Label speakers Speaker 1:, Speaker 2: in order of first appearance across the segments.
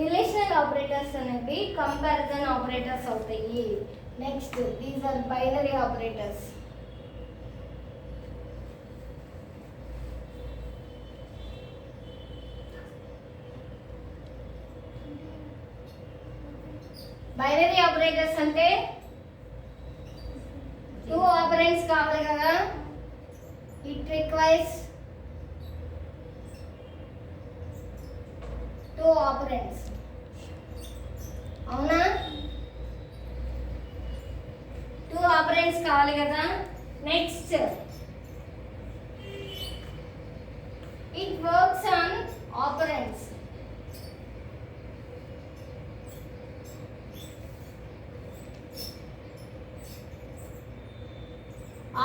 Speaker 1: Relational operators అనేవి comparison operators అవుతాయి. Next these are binary operators. Binary operators అంటే 2 operands కావాలి కదా, ఇట్ రిక్వైర్స్ 2 ఆపరెంట్స్. అవునా, 2 ఆపరెంట్స్ కావాలి కదా. Next it works on operands.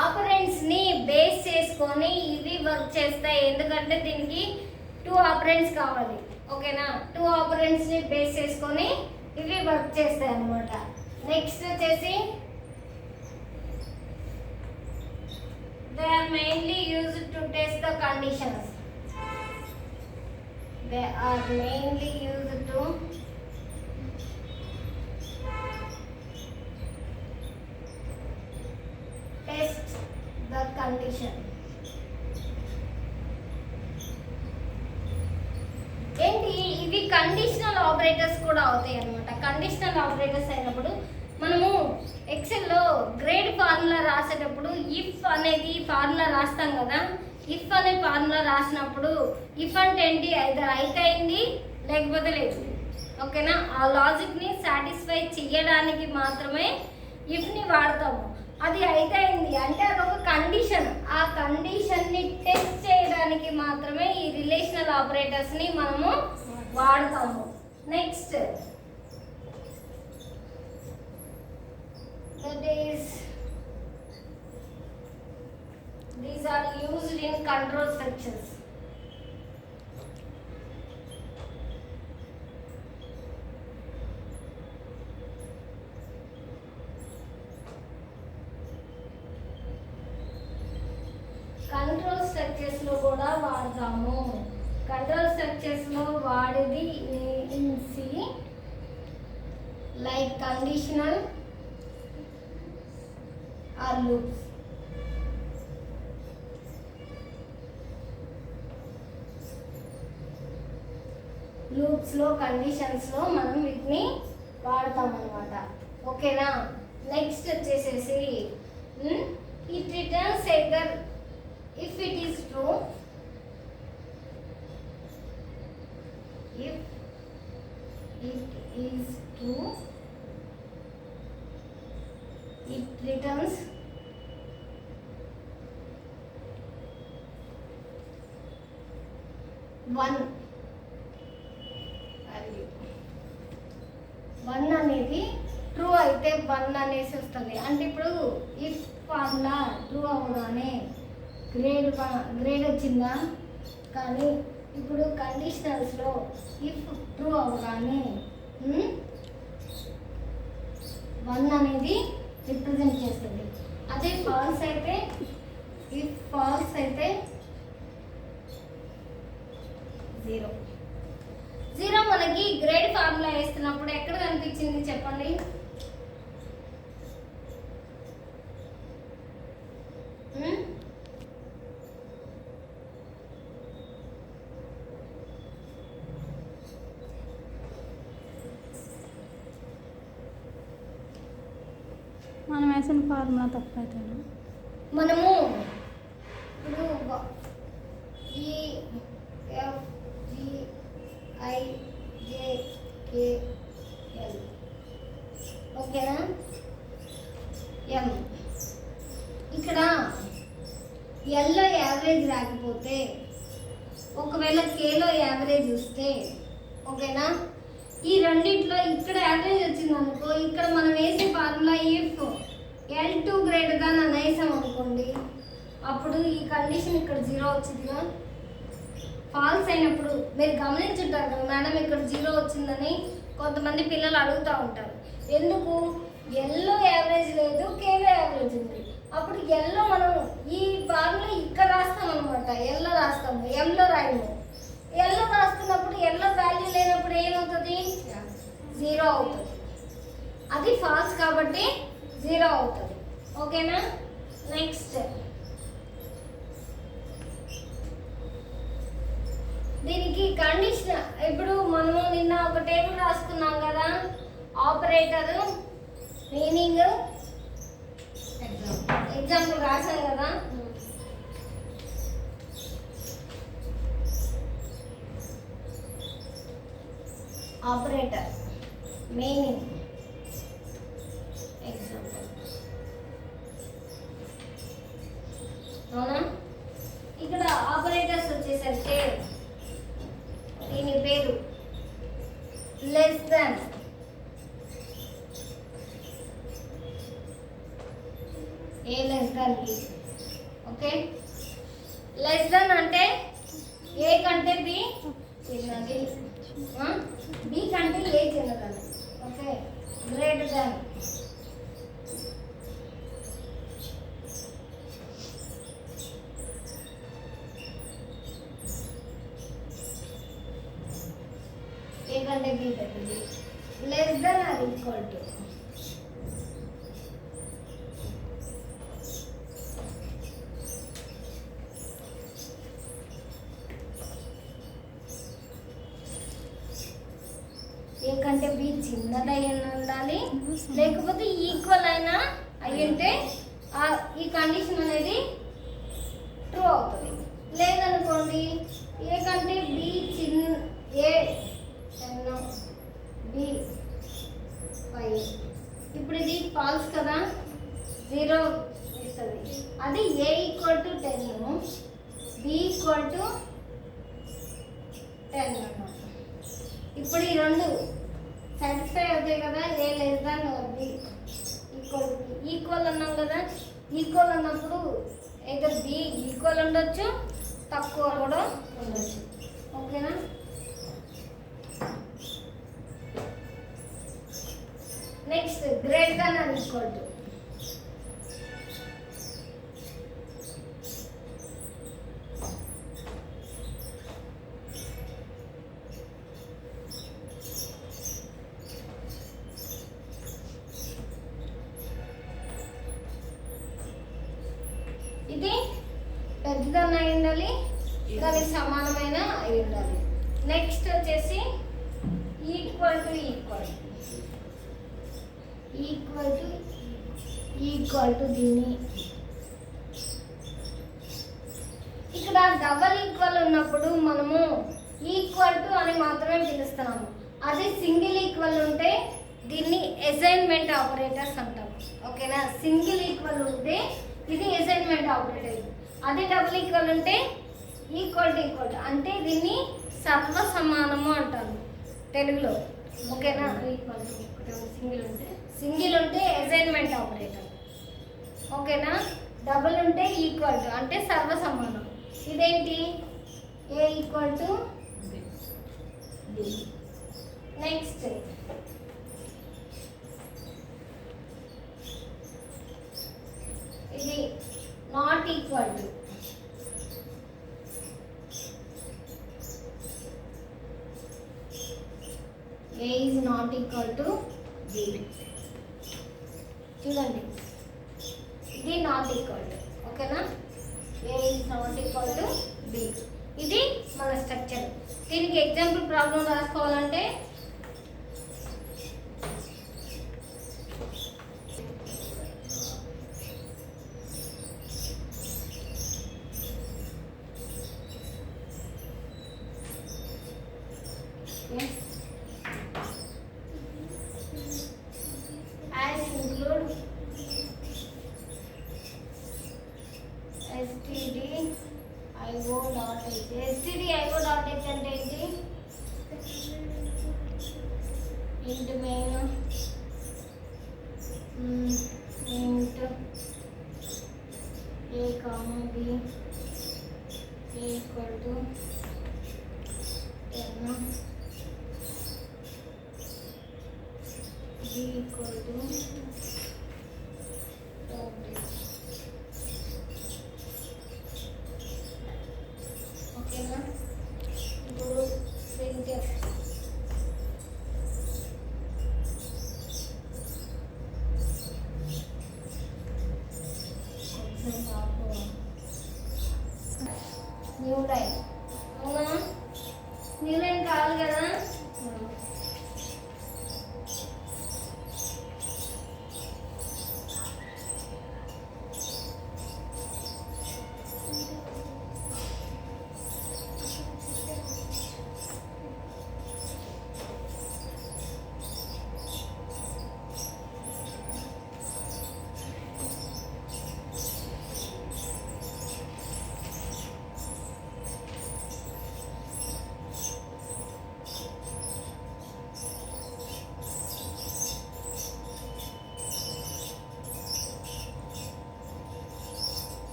Speaker 1: Operands ని బేస్ చేసుకొని ఇవి వర్క్ చేస్తాయి, ఎందుకంటే దీనికి 2 ఆపరెంట్స్ కావాలి. ఓకేనా, 2 ఆపరెంట్స్ ని బేస్ చేసుకొని ఇవి వర్క్ చేస్తాయి అన్నమాట. నెక్స్ట్ వచ్చేసి they are mainly used to test the conditions. They are mainly used to test the condition. ఏంటి ఇవి కండిషనల్ ఆపరేటర్స్ కూడా అవుతాయి అన్నమాట. కండిషనల్ ఆపరేటర్స్ అయినప్పుడు మనము ఎక్సెల్లో గ్రేడ్ ఫార్ములా రాసేటప్పుడు ఇఫ్ అనేది ఫార్ములా రాస్తాం కదా. ఇఫ్ అనే ఫార్ములా రాసినప్పుడు ఇఫ్ అంటే ఏంటి, ఐదర్ అయితే అయింది లేకపోతే లేదు. ఓకేనా, ఆ లాజిక్ని సాటిస్ఫై చేయడానికి మాత్రమే ఇఫ్ని వాడతాము. అది అయితే అయింది అంటే అదొక కండిషన్, ఆ కండిషన్ని టెస్ట్ చేయడానికి మాత్రమే ఈ రిలేషనల్ ఆపరేటర్స్ని మనము వాడతాము. Next that is these are used in control structures. Control structures లో కూడా వాడతాము. కంట్రోల్ స్ట్రక్చర్స్ లో వాడేది in C like conditional or loops. Loops లో కండిషన్స్ లో మనం వీటిని వాడతాం అన్నమాట. ఓకేనా, నెక్స్ట్ వచ్చేసేసి it returns either if it is true, if it is true it returns one value. 1 అనేది ట్రూ అయితే 1 అనేసి వస్తుంది. అంటే ఇప్పుడు ఇఫ్ ఫార్ములా ట్రూ అవగానే గ్రేడ్ వచ్చిందా, కానీ ఇప్పుడు కండిషనల్స్లో ఇఫ్ ట్రూ అవగానే 1 అనేది రిప్రజెంట్ చేస్తుంది. అదే ఫాల్స్ అయితే, ఇఫ్ ఫాల్స్ అయితే 0. 0 మనకి గ్రేడ్ ఫార్ములా వేస్తున్నప్పుడు ఎక్కడ కనిపించింది చెప్పండి.
Speaker 2: మనం వేసిన ఫార్ములా తప్పైతే
Speaker 1: మనము ఇప్పుడు ఈ F G I J K L, ఓకేనా, ఎం. ఇక్కడ ఎల్లో యావరేజ్ రాకపోతే, ఒకవేళ కేలో యావరేజ్ వస్తే, ఓకేనా, ఈ రెండిట్లో ఇక్కడ యావరేజ్ వచ్చింది అనుకో, ఇక్కడ మనం వేసే formula if L2 greater than అని వేసాం అనుకోండి, అప్పుడు ఈ కండిషన్ ఇక్కడ 0 వచ్చిందిగా. ఫాల్స్ అయినప్పుడు మీరు గమనించుంటారు కదా మేడం, ఇక్కడ 0 వచ్చిందని కొంతమంది పిల్లలు అడుగుతూ ఉంటారు. ఎందుకు, ఎల్లో యావరేజ్ లేదు, కేలో యావరేజ్ ఉంది. అప్పుడు ఎల్లో మనం ఈ ఫార్ములా ఇక్కడ రాస్తాం అనమాట. ఎల్లో రాస్తాము, ఎంలో రాయము. ఎల్లో రాస్తున్నప్పుడు ఎల్లో వాల్యూ లేనప్పుడు ఏమవుతుంది? 0 అవుతుంది. అది ఫాల్స్ కాబట్టి 0 అవుతుంది. ఓకేనా? నెక్స్ట్ దీనికి కండిషన్, ఇప్పుడు మనము నిన్న ఒక టేబుల్ రాసుకున్నాం కదా, ఆపరేటర్ మీనింగ్ ఎగ్జాంపుల్ రాసాం కదా. ఆపరేటర్ మీనింగ్ ఎగ్జాంపుల్, అవునా? ఇక్కడ ఆపరేటర్స్ వచ్చేసరికి దీని పేరు less than, a less than b. Okay, less than అంటే ఏ కంటే బి చిన్నది, బి కంటే ఏ చిన్నదని. ఓకే, గ్రేటర్ దాన్, ఏ కంటే బి పెద్దది. Less than or equal to, a కంటే బి చిన్నదై ఉండాలి, లేకపోతే ఈక్వల్ అయినా అయి ఉంటే ఈ కండిషన్ అనేది ట్రూ అవుతుంది. లేదనుకోండి ఏ కంటే బి చిన్న, ఏ 10 బి 5, ఇప్పుడు ఇది ఫాల్స్ కదా, 0 ఇస్తుంది. అది a equal to 10, b equal to 10 అన్నమాట. ఇప్పుడు ఈ రెండు సాటిస్ఫై అవుతాయి కదా, a less than b equal. Equal అన్నాం కదా, ఈక్వల్ అన్నప్పుడు అయితే బి ఈక్వల్ ఉండొచ్చు, తక్కువ కూడా ఉండొచ్చు. ఓకేనా? Next greater than or equal to, ఇది పెద్దదన్న అయి ఉండాలి, దానికి సమానమైన అయి ఉండాలి. నెక్స్ట్ వచ్చేసి equal to equal, equal to equal to దీన్ని ఇక్కడ డబల్ ఈక్వల్ ఉన్నప్పుడు మనము ఈక్వల్ టు అని మాత్రమే పిలుస్తున్నాము. అదే సింగిల్ ఈక్వల్ ఉంటే దీన్ని అసైన్మెంట్ ఆపరేటర్స్ అంటాము. ఓకేనా? సింగిల్ ఈక్వల్ ఉంటే ఇది అసైన్మెంట్ ఆపరేటర్. అదే డబుల్ ఈక్వల్ ఉంటే ఈక్వల్ టు ఈక్వల్ అంటే దీన్ని సర్వ సమానము అంటారు తెలుగులో. ఓకేనా? ఈక్వల్ సింగిల్ ఉంటే అసైన్మెంట్ ఆపరేటర్. ఓకేనా? డబుల్ ఉంటే ఈక్వల్ టు అంటే సర్వ సమానం. ఇదేంటి? A equal to b. Next ఇది not equal to, a is not equal to b. చూడండి, ఇది నాట్ ఈక్వల్ టు. ఓకేనా? A is not equal to b. ఇది మన స్ట్రక్చర్. దీనికి ఎగ్జాంపుల్ ప్రాబ్లం రాసుకోవాలంటే as include stdio dot h. stdio dot h అంటే ఏంటి? int main int a comma b a equal to 10 b equal to 20. ఓకేనా? ఇప్పుడు printf new line. అవునా? New line కావాలి కదా.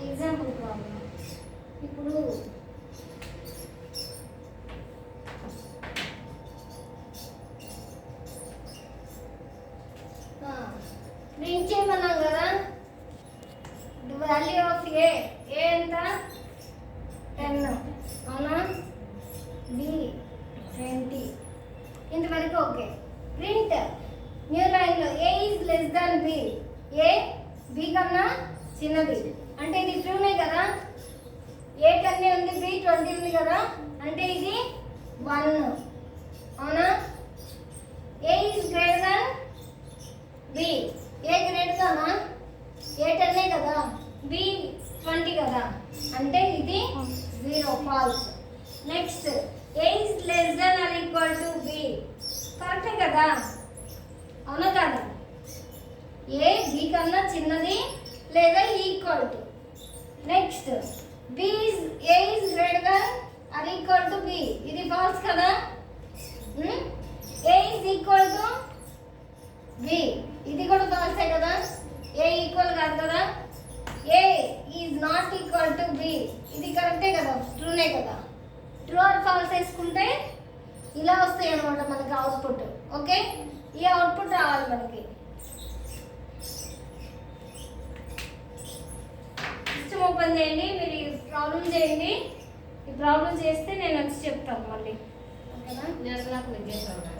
Speaker 1: Example problem. ఇప్పుడు ప్రింట్ చేయమన్నాం కదా. వాల్యూ ఆఫ్ ఏ ఎంత 10, అవునా? బి 20. ఇంతవరకు ఓకే. ప్రింట్ న్యూ లైన్లో a is less than b. A b కన్నా చిన్నది అంటే ఇది ట్రూనే కదా. ఏ 10 ఉంది, బి 20 ఉంది కదా, అంటే ఇది 1, అవునా? A is greater than b. A greater దానా? ఏ 10 కదా, బి 20 కదా, అంటే ఇది 0, false. Next a is less than or equal to b. కరెక్టే కదా, అవునా కదా? ఏ బి కన్నా చిన్నది లేదా equal to. Next b is a is greater than or equal to b. ఇది ఫాల్స్ కదా. A is equal to b, ఇది కూడా ఫాల్సే కదా. ఏ ఈక్వల్ కాదు కదా. A is not equal to b, ఇది కరెక్టే కదా, ట్రూనే కదా. ట్రూ ఆర్ ఫాల్స్ వేసుకుంటే ఇలా వస్తాయి అన్నమాట మనకి అవుట్పుట్. ఓకే, ఈ అవుట్పుట్ రావాలి మనకి. సిస్టమ్ ఓపెన్ చేయండి. మీరు ప్రాబ్లం చేయండి. ఈ ప్రాబ్లం చేస్తే నేను వచ్చి చెప్తాను మళ్ళీ. ఓకేనా?
Speaker 3: నేను అసలు నాకు చేస్తాను